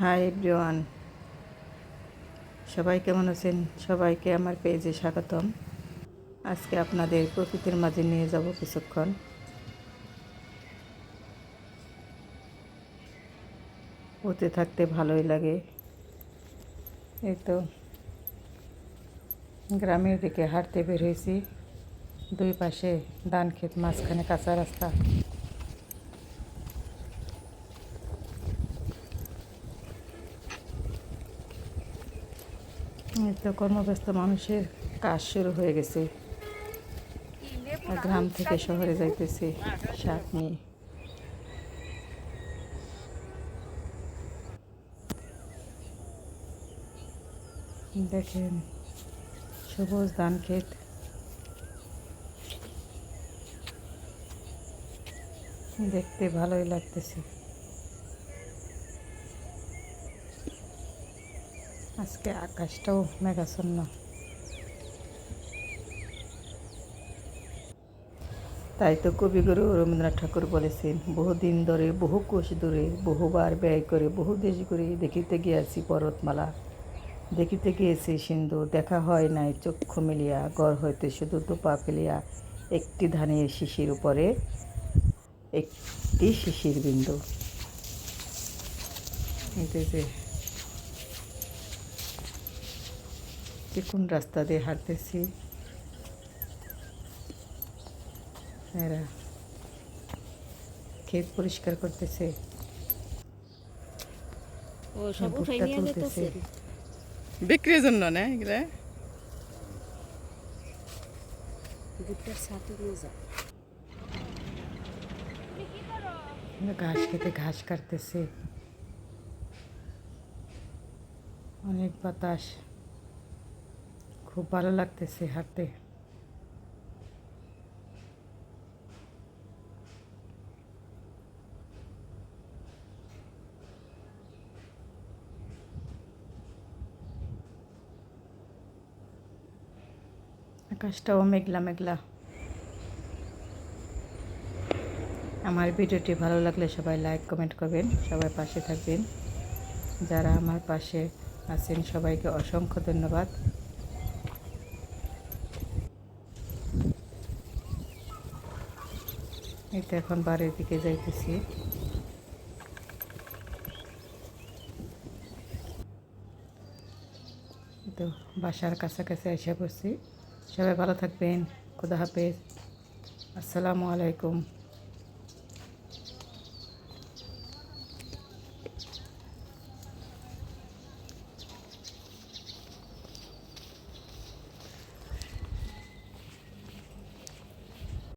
Hi everyone, সবাই কেমন আছেন? সবাইকে আমার পেজে স্বাগতম। আজকে আপনাদের প্রকৃতির মাঝে নিয়ে যাব কিছুক্ষণ। ওতে থাকতে ভালোই লাগে। এই তো গ্রামের দিকে হাঁটতে বের হয়েছি। দুই পাশে ধান ক্ষেত, মাঝখানে কাঁচা রাস্তা। এই তো কর্মব্যস্ত মানুষের কাজ শুরু হয়ে গেছে। গ্রাম থেকে শহরে যাইতেছি শাক নিয়ে। দেখেন সবুজ ধান ক্ষেত, দেখতে ভালোই লাগতেছে। আজকে আকাশটাও মেঘাচ্ছন্ন। তাই তো কবিগুরু রবীন্দ্রনাথ ঠাকুর বলেছেন, বহুদিন ধরে বহু কোষ দূরে বহুবার ব্যয় করে বহু দেশ ঘুরে দেখিতে গিয়াছি পর্বতমালা, দেখিতে গিয়েছি সিন্ধু, দেখা হয় নাই চক্ষু মিলিয়া, গড় হইতে শুধু দুপা ফেলিয়া একটি ধানের শিশির উপরে একটি শিশির বিন্দু। যে কোন রাস্তা দিয়ে হাঁটতেছি, এরা ক্ষেত পরিষ্কার করতেছে, ভুট্টা তুলতেছে বিক্রির জন্য না এগুলা। ঘাস খেতে ঘাস কাটতেছে, অনেক বাতাস, খুব ভালো লাগতেছে হাঁটতে। আকাশটাও মেঘলা মেঘলা। আমার ভিডিওটি ভালো লাগলে সবাই লাইক কমেন্ট করবেন, সবাই পাশে থাকবেন। যারা আমার পাশে আছেন সবাইকে অসংখ্য ধন্যবাদ। এই তো এখন বাড়ির দিকে যাইতেছি। তো বাসার কাছাকাছি এসে পড়ছি। সবাই ভালো থাকবেন। খোদা হাফেজ। আসসালামু আলাইকুম।